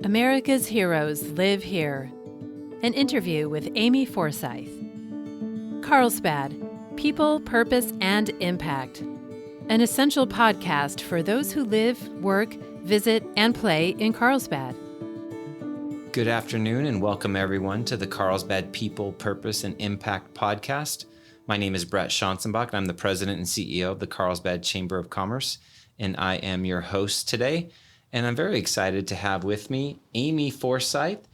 America's Heroes Live Here. An interview with Amy Forsythe. Carlsbad People, Purpose, and Impact. An essential podcast for those who live, work, visit, and play in Carlsbad. Good afternoon and welcome everyone to the Carlsbad People, Purpose, and Impact podcast. My name is Bret Schanzenbach and I'm the president and CEO of the Carlsbad Chamber of Commerce, and I am your host today. And I'm very excited to have with me Amy Forsythe.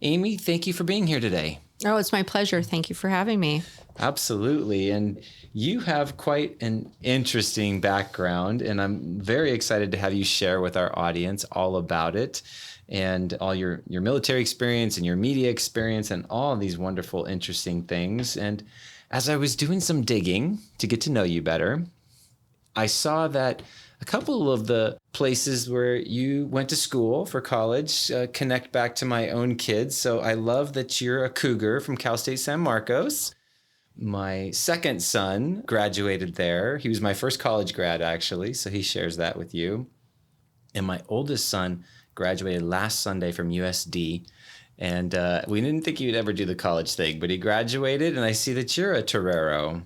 Amy, thank you for being here today. Oh, it's my pleasure. Thank you for having me. Absolutely. And you have quite an interesting background, and I'm very excited to have you share with our audience all about it and all your military experience and your media experience and all of these wonderful, interesting things. And as I was doing some digging to get to know you better, I saw that a couple of the places where you went to school for college connect back to my own kids. So I love that you're a Cougar from Cal State San Marcos. My second son graduated there. He was my first college grad, actually, so he shares that with you. And my oldest son graduated last Sunday from USD. And we didn't think he would ever do the college thing, but he graduated, and I see that you're a Torero.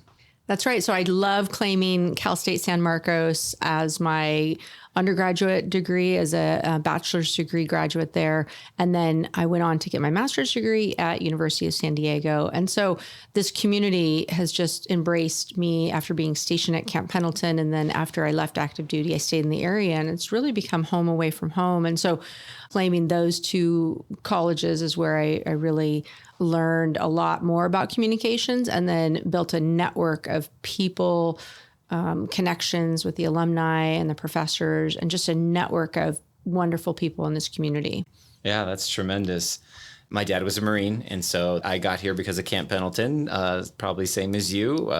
That's right. So I love claiming Cal State San Marcos as my undergraduate degree, as a bachelor's degree graduate there. And then I went on to get my master's degree at University of San Diego. And so this community has just embraced me after being stationed at Camp Pendleton. And then after I left active duty, I stayed in the area, and it's really become home away from home. And so claiming those two colleges is where I really learned a lot more about communications, and then built a network of people, connections with the alumni and the professors, and just a network of wonderful people in this community. Yeah, that's tremendous. My dad was a Marine, and so I got here because of Camp Pendleton, probably same as you.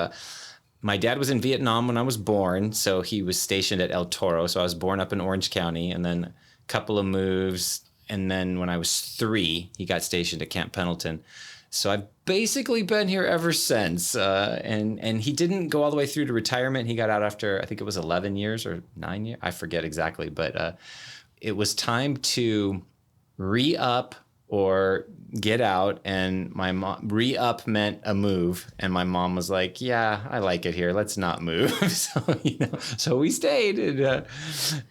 My dad was in Vietnam when I was born, so he was stationed at El Toro. So I was born up in Orange County, and then a couple of moves. And then when I was 3, he got stationed at Camp Pendleton. So I've basically been here ever since. And he didn't go all the way through to retirement. He got out after, I think it was 11 years or 9 years. I forget exactly. But it was time to re-up or get out. And my mom, re-up meant a move. And my mom was like, yeah, I like it here. Let's not move. So we stayed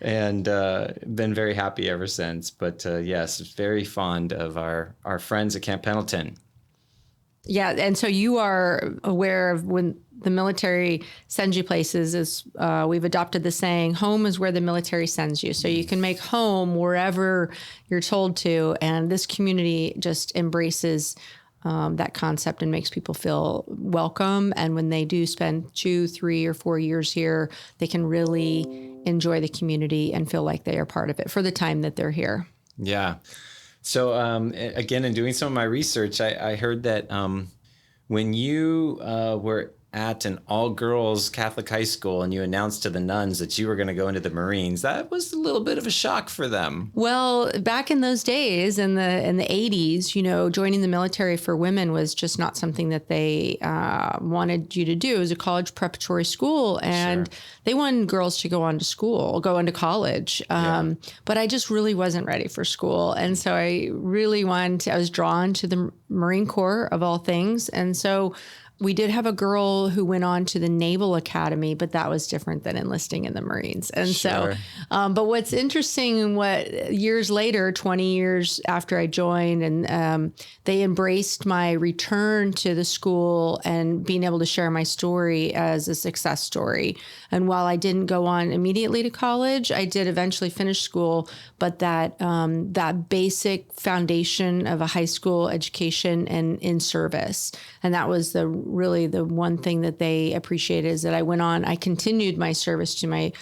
and been very happy ever since. But yes, very fond of our friends at Camp Pendleton. Yeah. And so you are aware of when the military sends you places, is we've adopted the saying, home is where the military sends you. So you can make home wherever you're told to. And this community just embraces that concept and makes people feel welcome. And when they do spend 2, 3, or 4 years here, they can really enjoy the community and feel like they are part of it for the time that they're here. Yeah. So again, in doing some of my research, I heard that when you were at an all-girls Catholic high school and you announced to the nuns that you were going to go into the Marines, that was a little bit of a shock for them. Well, back in those days, in the 80s, joining the military for women was just not something that they wanted you to do. It was a college preparatory school, and Sure. They wanted girls to go into college. But I just really wasn't ready for school. And so I was drawn to the Marine Corps of all things. And so we did have a girl who went on to the Naval Academy, but that was different than enlisting in the Marines. And Sure. but what's interesting, years later, 20 years after I joined, and they embraced my return to the school and being able to share my story as a success story. And while I didn't go on immediately to college, I did eventually finish school, but that basic foundation of a high school education and in service. And that was really the one thing that they appreciated, is that I continued my service to my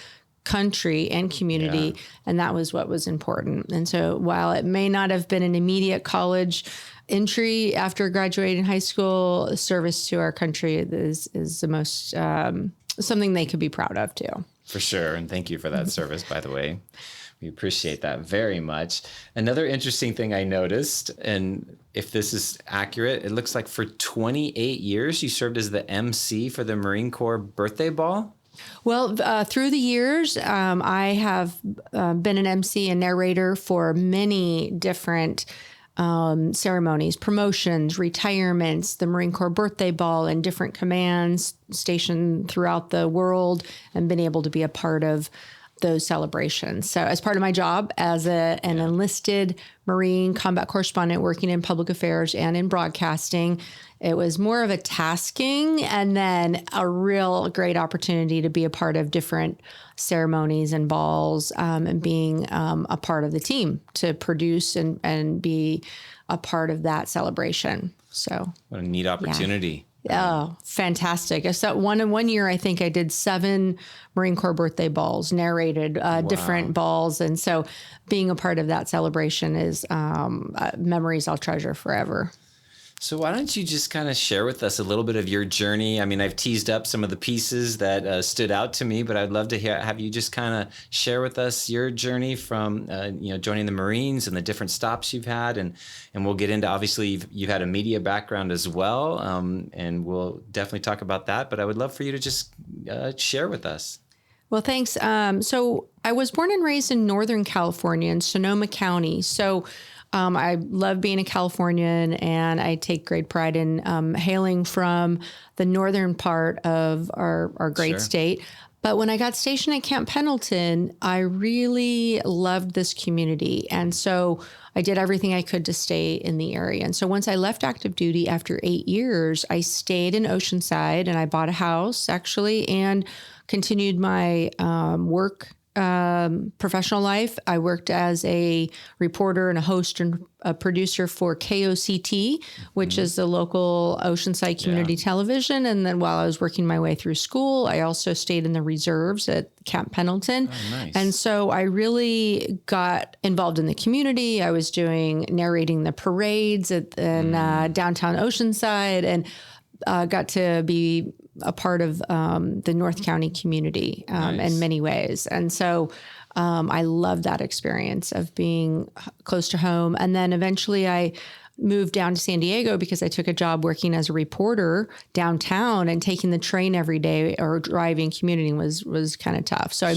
country and community. Yeah. And that was what was important. And so while it may not have been an immediate college entry after graduating high school, service to our country is the most, something they could be proud of too. For sure. And thank you for that service, by the way. We appreciate that very much. Another interesting thing I noticed, and if this is accurate, it looks like for 28 years you served as the MC for the Marine Corps birthday ball. Well, through the years, I have been an MC and narrator for many different ceremonies, promotions, retirements, the Marine Corps birthday ball, and different commands stationed throughout the world, and been able to be a part of those celebrations. So as part of my job as an enlisted Marine combat correspondent working in public affairs and in broadcasting, it was more of a tasking and then a real great opportunity to be a part of different ceremonies and balls, and being a part of the team to produce and be a part of that celebration. So what a neat opportunity. Oh, fantastic. So one year, I think I did 7 Marine Corps birthday balls, narrated different balls. And so being a part of that celebration is memories I'll treasure forever. So why don't you just kind of share with us a little bit of your journey? I mean, I've teased up some of the pieces that stood out to me, but I'd love to have you just kind of share with us your journey from, joining the Marines and the different stops you've had. And we'll get into, obviously, you've had a media background as well, and we'll definitely talk about that. But I would love for you to just share with us. Well, thanks. So I was born and raised in Northern California in Sonoma County. So I love being a Californian, and I take great pride in hailing from the northern part of our great state. But when I got stationed at Camp Pendleton, I really loved this community. And so I did everything I could to stay in the area. And so once I left active duty after 8 years, I stayed in Oceanside, and I bought a house actually, and continued my work professional life. I worked as a reporter and a host and a producer for KOCT, which is the local Oceanside Community Television. And then while I was working my way through school, I also stayed in the reserves at Camp Pendleton. Oh, nice. And so I really got involved in the community. I was narrating the parades in downtown Oceanside, and got to be a part of the North County community in many ways. And so I love that experience of being close to home. And then eventually I moved down to San Diego because I took a job working as a reporter downtown, and taking the train every day or driving, commuting was kind of tough. So I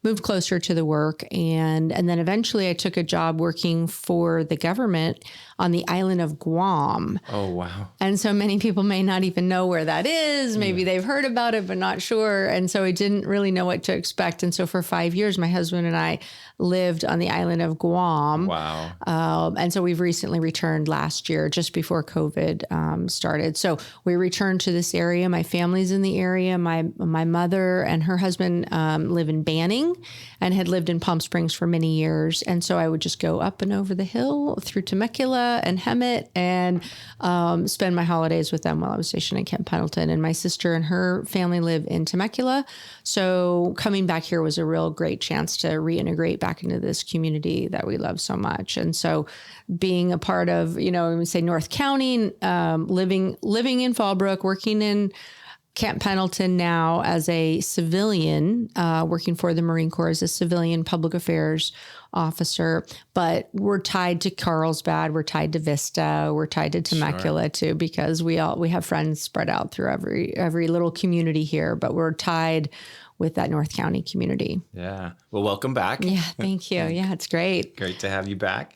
moved closer to the work. And then eventually I took a job working for the government on the island of Guam. Oh, wow. And so many people may not even know where that is. Maybe they've heard about it, but not sure. And so I didn't really know what to expect. And so for 5 years, my husband and I lived on the island of Guam. Wow. And so we've recently returned last year, just before COVID started. So we returned to this area. My family's in the area. My mother and her husband live in Banning and had lived in Palm Springs for many years. And so I would just go up and over the hill through Temecula and Hemet and spend my holidays with them while I was stationed at Camp Pendleton. And my sister and her family live in Temecula. So coming back here was a real great chance to reintegrate back into this community that we love so much. And so being a part of, we say North County, living in Fallbrook, working in Camp Pendleton now as a civilian, working for the Marine Corps as a civilian public affairs officer, but we're tied to Carlsbad, we're tied to Vista, we're tied to Temecula too, because we have friends spread out through every little community here, but we're tied with that North County community. Yeah. Well, welcome back. Yeah, thank you. Yeah, it's great. Great to have you back.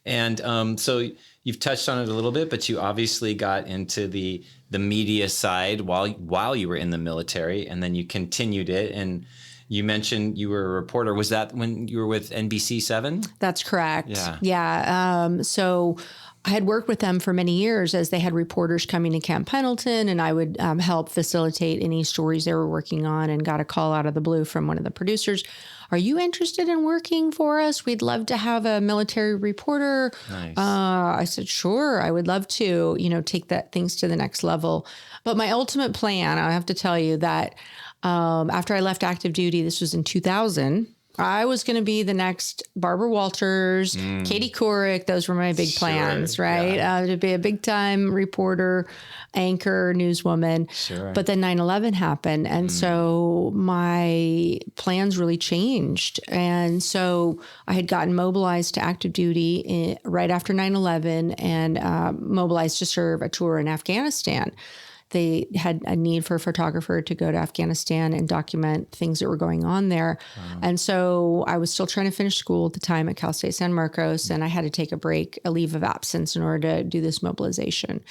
And so you've touched on it a little bit, but you obviously got into the media side while you were in the military, and then you continued it. And you mentioned you were a reporter. Was that when you were with NBC7? That's correct. Yeah. Yeah. So I had worked with them for many years as they had reporters coming to Camp Pendleton, and I would help facilitate any stories they were working on, and got a call out of the blue from one of the producers. Are you interested in working for us? We'd love to have a military reporter. Nice. I said, sure, I would love to, take things to the next level. But my ultimate plan, I have to tell you that after I left active duty, this was in 2000, I was going to be the next Barbara Walters, Katie Couric. Those were my big plans, right? Yeah. To be a big time reporter, anchor, newswoman. Sure. But then 9/11 happened. And so my plans really changed. And so I had gotten mobilized to active duty right after 9/11 and mobilized to serve a tour in Afghanistan. they had a need for a photographer to go to Afghanistan and document things that were going on there. Wow. And so I was still trying to finish school at the time at Cal State San Marcos, and I had to take a break, a leave of absence in order to do this mobilization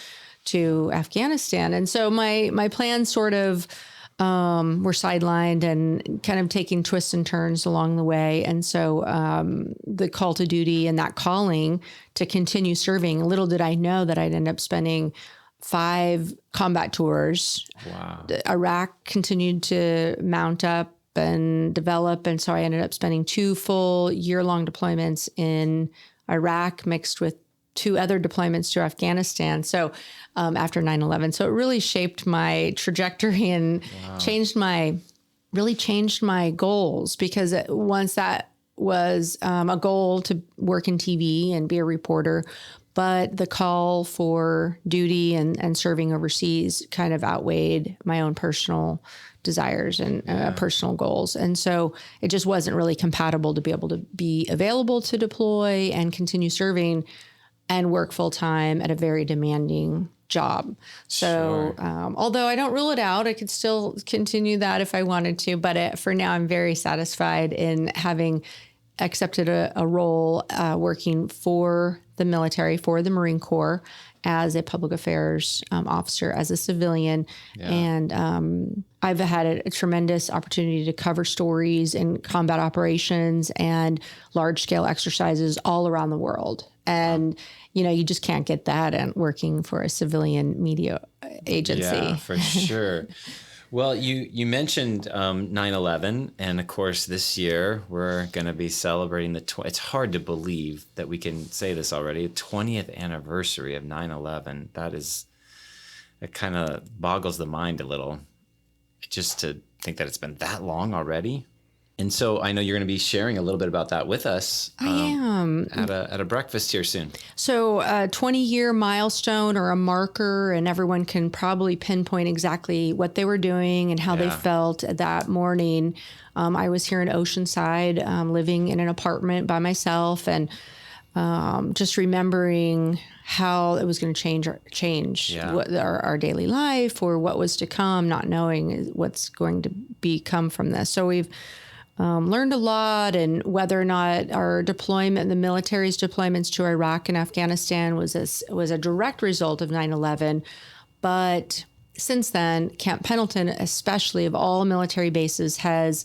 to Afghanistan. And so my plans sort of were sidelined and kind of taking twists and turns along the way. And so the call to duty and that calling to continue serving, little did I know that I'd end up spending 5 combat tours. Wow. Iraq continued to mount up and develop. And so I ended up spending 2 full year-long deployments in Iraq mixed with 2 other deployments to Afghanistan. So after 9/11, so it really shaped my trajectory and changed my goals, because once that was a goal to work in TV and be a reporter, but the call for duty and serving overseas kind of outweighed my own personal desires and personal goals. And so it just wasn't really compatible to be able to be available to deploy and continue serving and work full time at a very demanding job. So although I don't rule it out, I could still continue that if I wanted to. But for now, I'm very satisfied in having accepted a role working for the military, for the Marine Corps, as a public affairs officer, as a civilian. Yeah. And I've had a tremendous opportunity to cover stories in combat operations and large-scale exercises all around the world. And, you just can't get that and working for a civilian media agency. Yeah, for sure. Well, you mentioned 9/11, and of course this year we're going to be celebrating it's hard to believe that we can say this already, 20th anniversary of 9/11. It kind of boggles the mind a little, just to think that it's been that long already. And so I know you're going to be sharing a little bit about that with us. I am. At a breakfast here soon. So a 20-year milestone or a marker, and everyone can probably pinpoint exactly what they were doing and how they felt that morning. I was here in Oceanside, living in an apartment by myself, and just remembering how it was going to change our daily life, or what was to come, not knowing what's going to become from this. So we've learned a lot, and whether or not our deployment, the military's deployments to Iraq and Afghanistan was a direct result of 9/11. But since then, Camp Pendleton, especially of all military bases, has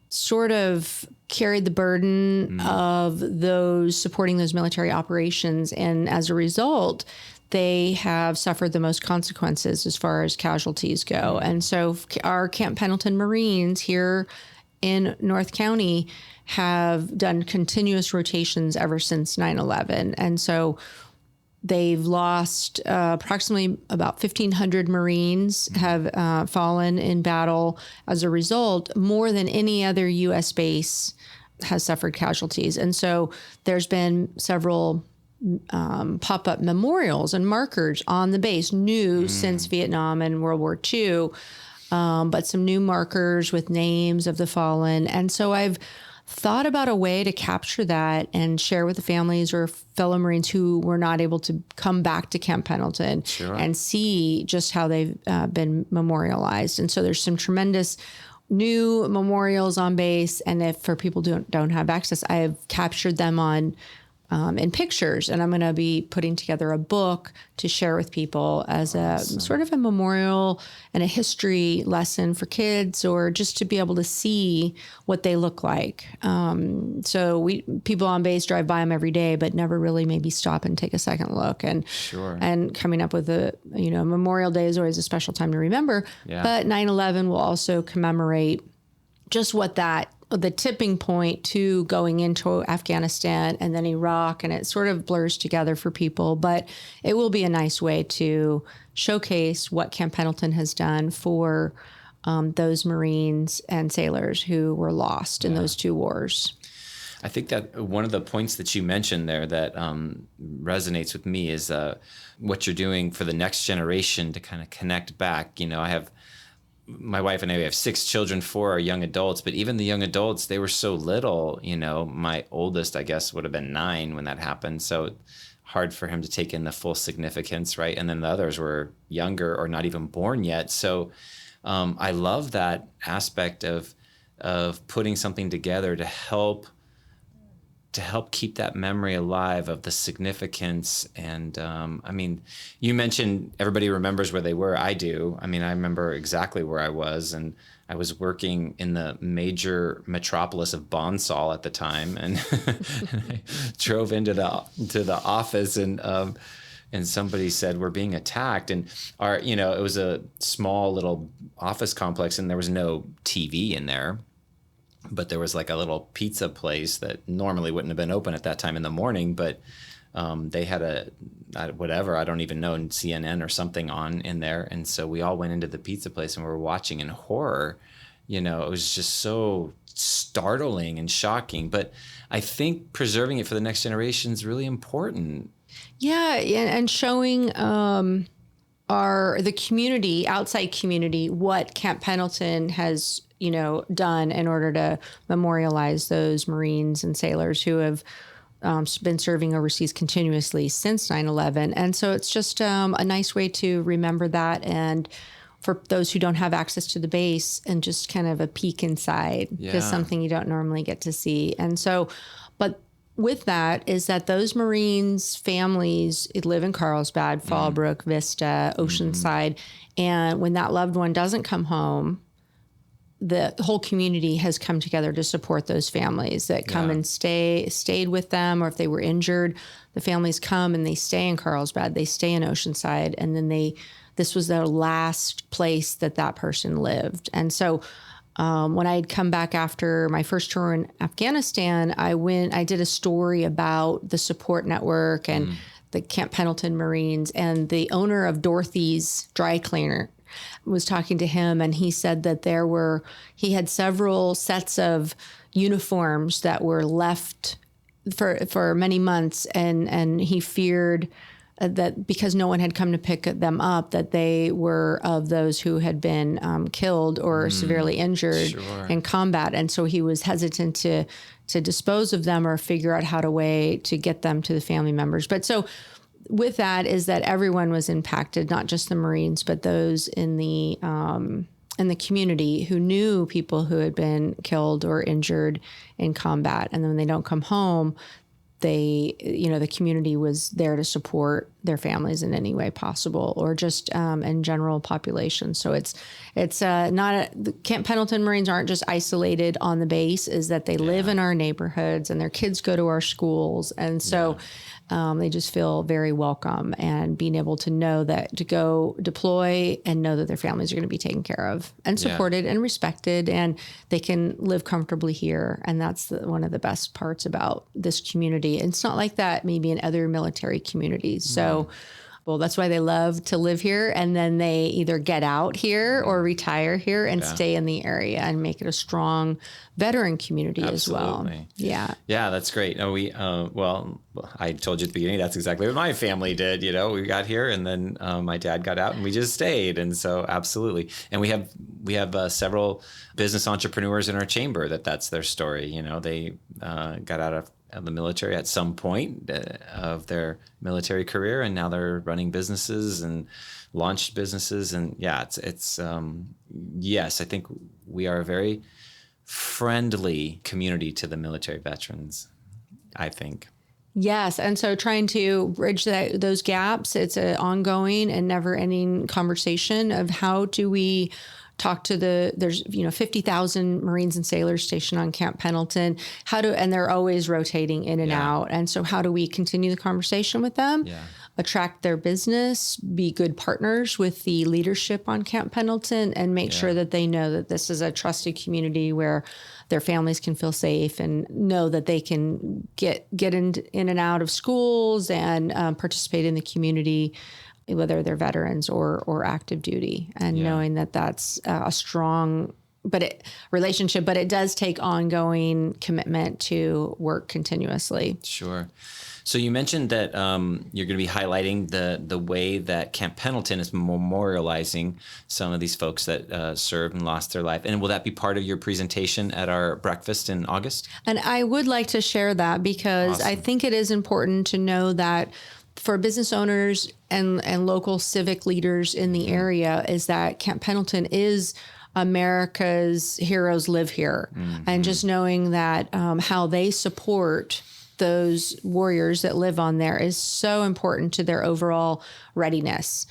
sort of carried the burden of those supporting those military operations. And as a result, they have suffered the most consequences as far as casualties go. And so our Camp Pendleton Marines here in North County have done continuous rotations ever since 9/11. And so they've lost approximately about 1,500 Marines have fallen in battle. As a result, more than any other U.S. base has suffered casualties. And so there's been several pop-up memorials and markers on the base, new since Vietnam and World War II. But some new markers with names of the fallen. And so I've thought about a way to capture that and share with the families or fellow Marines who were not able to come back to Camp Pendleton and see just how they've been memorialized. And so there's some tremendous new memorials on base. And if for people who don't have access, I have captured them in pictures, and I'm going to be putting together a book to share with people as a sort of a memorial and a history lesson for kids, or just to be able to see what they look like. So people on base drive by them every day, but never really maybe stop and take a second look. And and coming up with Memorial Day is always a special time to remember. Yeah. But 9/11 will also commemorate just what the tipping point to going into Afghanistan and then Iraq, and it sort of blurs together for people, but it will be a nice way to showcase what Camp Pendleton has done for those Marines and sailors who were lost in those 2 wars. I think that one of the points that you mentioned there that resonates with me is what you're doing for the next generation to kind of connect back. My wife and I, we have 6 children, 4 are young adults, but even the young adults, they were so little. My oldest, I guess, would have been 9 when that happened. So hard for him to take in the full significance, right? And then the others were younger or not even born yet. So I love that aspect of putting something together to help keep that memory alive of the significance. And I mean, you mentioned everybody remembers where they were. I do. I mean, I remember exactly where I was, and I was working in the major metropolis of Bonsall at the time, and, and I drove into the office, and somebody said, we're being attacked. And it was a small little office complex, and there was no TV in there. But there was like a little pizza place that normally wouldn't have been open at that time in the morning, but they had whatever, I don't even know, CNN or something on in there. And so we all went into the pizza place and we were watching in horror. It was just so startling and shocking. But I think preserving it for the next generation is really important. Yeah, and showing the community, outside community, what Camp Pendleton has done in order to memorialize those Marines and sailors who have been serving overseas continuously since 9/11. And so it's just a nice way to remember that, and for those who don't have access to the base, and just kind of a peek inside, because something you don't normally get to see. And so, but with that is that those Marines' families live in Carlsbad, Fallbrook, Vista, Oceanside, and when that loved one doesn't come home, the whole community has come together to support those families that come and stayed with them, or if they were injured, the families come and they stay in Carlsbad, they stay in Oceanside, and then this was their last place that person lived. And so when I had come back after my first tour in Afghanistan, I did a story about the support network and the Camp Pendleton Marines, and the owner of Dorothy's Dry Cleaner was talking to him, and he said that he had several sets of uniforms that were left for many months, and he feared that because no one had come to pick them up, that they were of those who had been killed or severely injured in combat. And so he was hesitant to dispose of them or figure out how to get them to the family members. But so with that is that everyone was impacted, not just the Marines, but those in the community who knew people who had been killed or injured in combat. And then when they don't come home, the community was there to support their families in any way possible, or just in general population. So it's not the Camp Pendleton Marines aren't just isolated on the base, is that they live in our neighborhoods and their kids go to our schools. And so they just feel very welcome, and being able to know that to go deploy and know that their families are going to be taken care of and supported and respected, and they can live comfortably here. And that's one of the best parts about this community. It's not like that maybe in other military communities. So that's why they love to live here, and then they either get out here or retire here and stay in the area and make it a strong veteran community as well. Yeah, that's great. No, I told you at the beginning, that's exactly what my family did. We got here, and then my dad got out, and we just stayed. And so, absolutely. And we have several business entrepreneurs in our chamber that's their story. They got out of the military at some point of their military career, and now they're running businesses and launched businesses. And it's yes, I think we are a very friendly community to the military veterans, I think. Yes. And so trying to bridge those gaps, it's an ongoing and never ending conversation of how do we talk to there's 50,000 Marines and sailors stationed on Camp Pendleton. And they're always rotating in and out. And so how do we continue the conversation with them? Attract their business, be good partners with the leadership on Camp Pendleton, and make sure that they know that this is a trusted community where their families can feel safe and know that they can get in and out of schools and participate in the community, whether they're veterans or active duty, and knowing that that's a strong relationship, but it does take ongoing commitment to work continuously. Sure. So you mentioned that you're going to be highlighting the way that Camp Pendleton is memorializing some of these folks that served and lost their life. And will that be part of your presentation at our breakfast in August? And I would like to share that, because I think it is important to know that for business owners and local civic leaders in the area is that Camp Pendleton is America's heroes live here. And just knowing that how they support those warriors that live on there is so important to their overall readiness.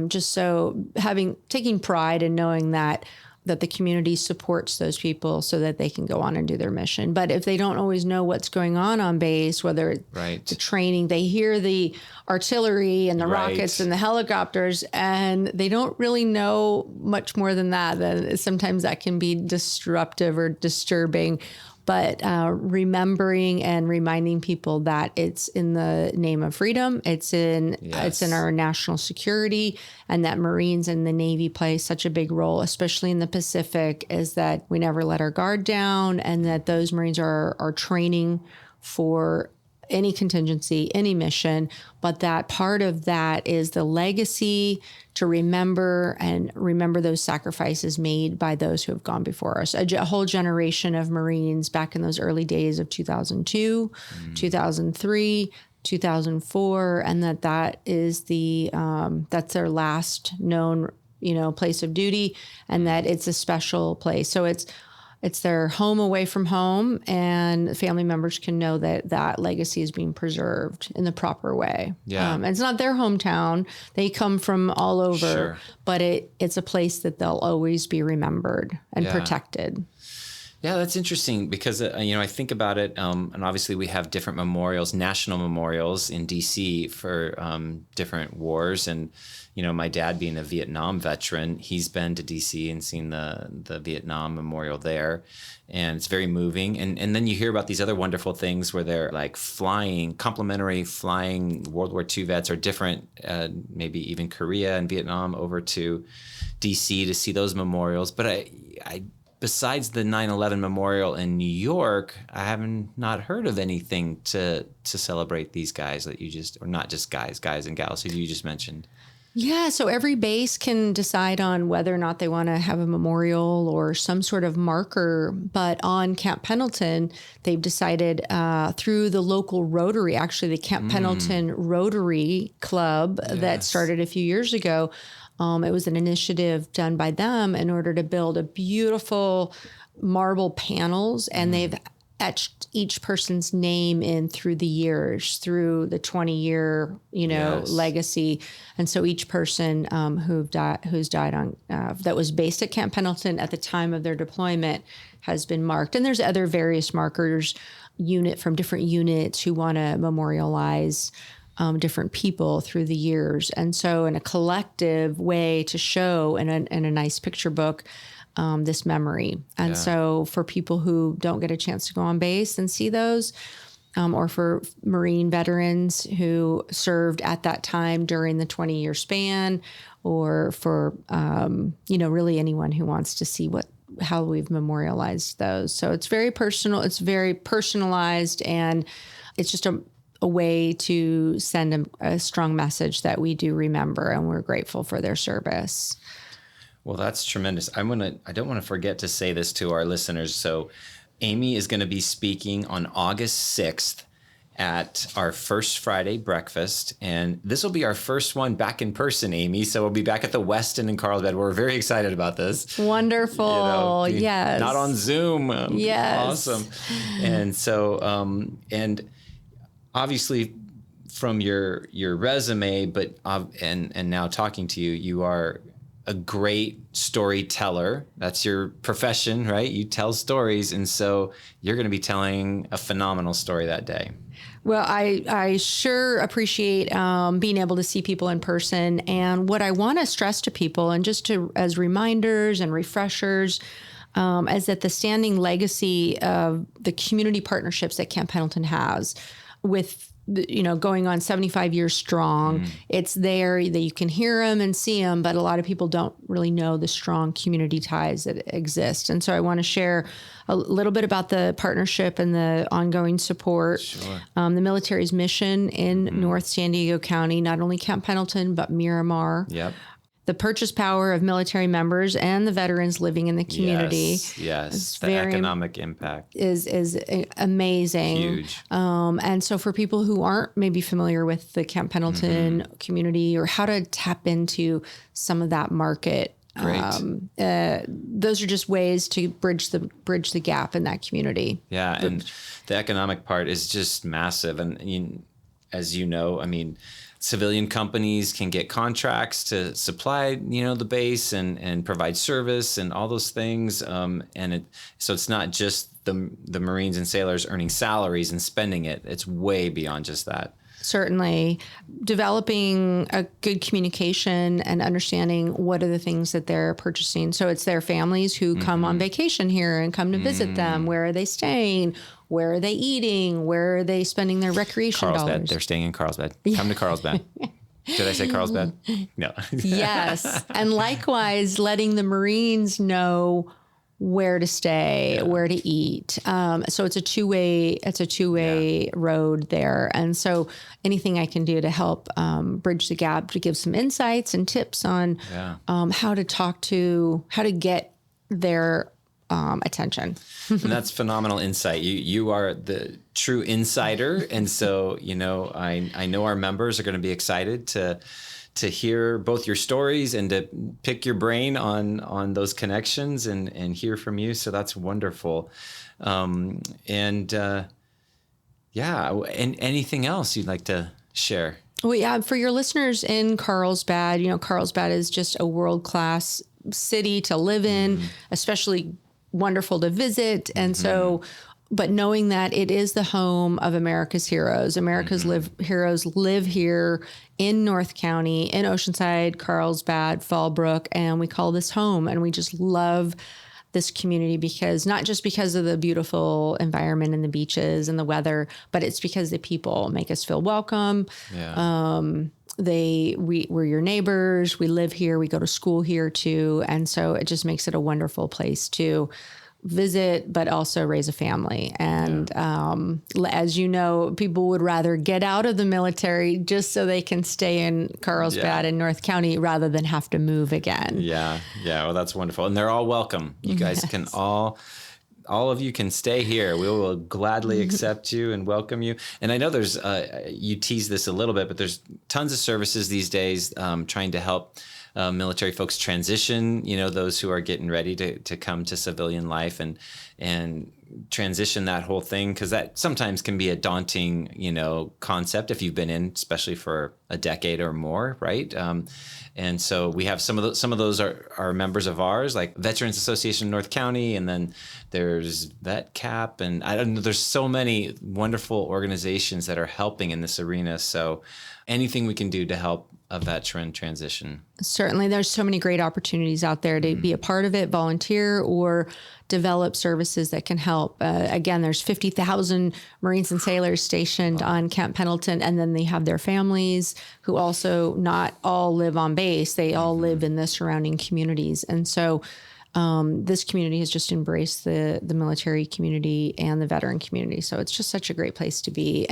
Just so taking pride in knowing that the community supports those people so that they can go on and do their mission. But if they don't always know what's going on base, whether it's the training, they hear the artillery and the rockets and the helicopters, and they don't really know much more than that, then sometimes that can be disruptive or disturbing. But remembering and reminding people that it's in the name of freedom, it's in our national security, and that Marines and the Navy play such a big role, especially in the Pacific, is that we never let our guard down, and that those Marines are training for any contingency, any mission, but that part of that is the legacy to remember those sacrifices made by those who have gone before us. A whole generation of Marines back in those early days of 2002, 2003, 2004, and that is that's their last known, place of duty, and that it's a special place. So it's their home away from home, and family members can know that legacy is being preserved in the proper way. Yeah. And it's not their hometown. They come from all over, but it's a place that they'll always be remembered and protected. Yeah, that's interesting because, I think about it, and obviously we have different memorials, national memorials in D.C. for different wars. And, my dad being a Vietnam veteran, he's been to D.C. and seen the Vietnam memorial there. And it's very moving. And then you hear about these other wonderful things where they're like complimentary flying World War II vets or different, maybe even Korea and Vietnam over to D.C. to see those memorials. But I besides the 9/11 memorial in New York, I haven't not heard of anything to celebrate these guys that you just, or not just guys and gals who you just mentioned. Yeah, so every base can decide on whether or not they want to have a memorial or some sort of marker. But on Camp Pendleton, they've decided through the local Rotary, actually the Camp Pendleton Rotary Club that started a few years ago. It was an initiative done by them in order to build a beautiful marble panels, and they've etched each person's name in through the years, through the 20-year, legacy. And so each person who's died on that was based at Camp Pendleton at the time of their deployment has been marked. And there's other various markers from different units who want to memorialize different people through the years. And so in a collective way to show in a nice picture book, this memory. And so for people who don't get a chance to go on base and see those, or for Marine veterans who served at that time during the 20-year span, or for, really anyone who wants to see how we've memorialized those. So it's very personal. It's very personalized, and it's just a way to send a strong message that we do remember and we're grateful for their service. Well, that's tremendous. I don't want to forget to say this to our listeners. So Amy is going to be speaking on August 6th at our First Friday breakfast. And this will be our first one back in person, Amy. So we'll be back at the Westin in Carlsbad. We're very excited about this. Wonderful. Yes. Not on Zoom. Yes. Awesome. And so, and obviously from your resume, but, and now talking to you, you are a great storyteller. That's your profession, right? You tell stories. And so you're going to be telling a phenomenal story that day. Well, I sure appreciate being able to see people in person. And what I want to stress to people, and just as reminders and refreshers, is that the standing legacy of the community partnerships that Camp Pendleton has with going on 75 years strong. It's there that you can hear them and see them, but a lot of people don't really know the strong community ties that exist. And so I want to share a little bit about the partnership and the ongoing support. Sure. The military's mission in North San Diego County, not only Camp Pendleton, but Miramar. Yep. the purchase power of military members and the veterans living in the community. Yes. The economic impact is amazing. Huge. And so for people who aren't maybe familiar with the Camp Pendleton community or how to tap into some of that market, those are just ways to bridge the gap in that community. Yeah, and the economic part is just massive. And as you know, I mean, civilian companies can get contracts to supply, the base and provide service and all those things. So it's not just the Marines and sailors earning salaries and spending it. It's way beyond just that. Certainly, developing a good communication and understanding what are the things that they're purchasing. So it's their families who come on vacation here and come to visit them. Where are they staying? Where are they eating? Where are they spending their recreation dollars? They're staying in Carlsbad. Come to Carlsbad. Did I say Carlsbad? No. Yes. And likewise, letting the Marines know where to stay, where to eat. So it's a two-way road there. And so anything I can do to help bridge the gap, to give some insights and tips on how to get their attention. And that's phenomenal insight. You are the true insider. And so, I know our members are going to be excited to hear both your stories and to pick your brain on those connections and hear from you. So that's wonderful. And anything else you'd like to share? Well, yeah, for your listeners in Carlsbad, Carlsbad is just a world-class city to live in, especially wonderful to visit. And so, but knowing that it is the home of America's heroes. America's heroes live here in North County, in Oceanside, Carlsbad, Fallbrook, and we call this home. And we just love this community not just because of the beautiful environment and the beaches and the weather, but it's because the people make us feel welcome. Yeah. We're your neighbors. We live here. We go to school here too. And so it just makes it a wonderful place to visit, but also raise a family. And as you know, people would rather get out of the military just so they can stay in Carlsbad and North County rather than have to move again. Yeah. Well, that's wonderful. And they're all welcome. You guys can all of you can stay here. We will gladly accept you and welcome you. And I know there's, you teased this a little bit, but there's tons of services these days trying to help military folks transition, those who are getting ready to come to civilian life and transition that whole thing. Cause that sometimes can be a daunting, concept if you've been in, especially for a decade or more. Right. And so we have some of those are members of ours, like Veterans Association of North County. And then there's VetCap. And I don't know, there's so many wonderful organizations that are helping in this arena. So anything we can do to help a veteran transition. Certainly. There's so many great opportunities out there to be a part of it, volunteer, or develop services that can help. Again, there's 50,000 Marines and sailors stationed on Camp Pendleton, and then they have their families who also not all live on base. They all live in the surrounding communities. And so this community has just embraced the military community and the veteran community. So it's just such a great place to be.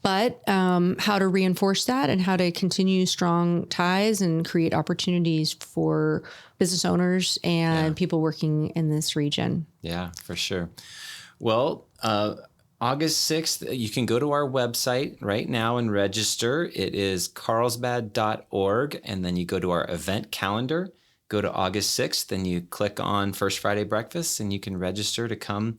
But how to reinforce that and how to continue strong ties and create opportunities for business owners and people working in this region. Yeah, for sure. Well, August 6th, you can go to our website right now and register. It is carlsbad.org. And then you go to our event calendar, go to August 6th, and you click on First Friday Breakfast, and you can register to come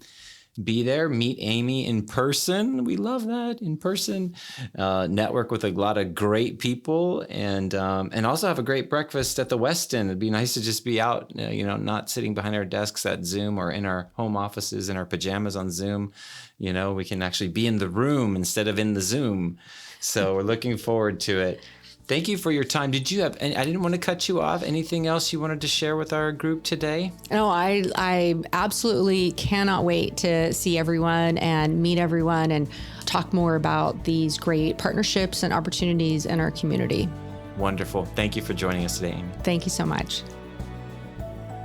be there, meet Amy in person. We love that, in person. Network with a lot of great people, and also have a great breakfast at the Westin. It'd be nice to just be out, not sitting behind our desks at Zoom or in our home offices in our pajamas on Zoom. We can actually be in the room instead of in the Zoom. So we're looking forward to it. Thank you for your time. Did you have, I didn't want to cut you off, anything else you wanted to share with our group today? No, I absolutely cannot wait to see everyone and meet everyone and talk more about these great partnerships and opportunities in our community. Wonderful. Thank you for joining us today, Amy. Thank you so much.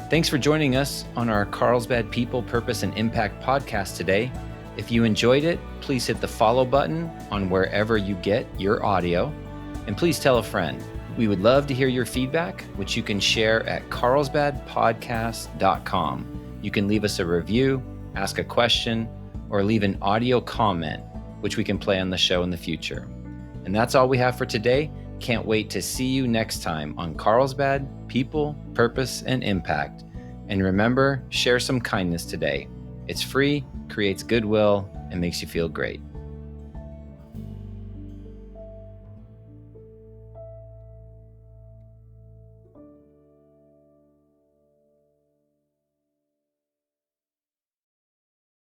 Thanks for joining us on our Carlsbad People, Purpose, and Impact podcast today. If you enjoyed it, please hit the follow button on wherever you get your audio. And please tell a friend. We would love to hear your feedback, which you can share at carlsbadpodcast.com. You can leave us a review, ask a question, or leave an audio comment, which we can play on the show in the future. And that's all we have for today. Can't wait to see you next time on Carlsbad People, Purpose, and Impact. And remember, share some kindness today. It's free, creates goodwill, and makes you feel great.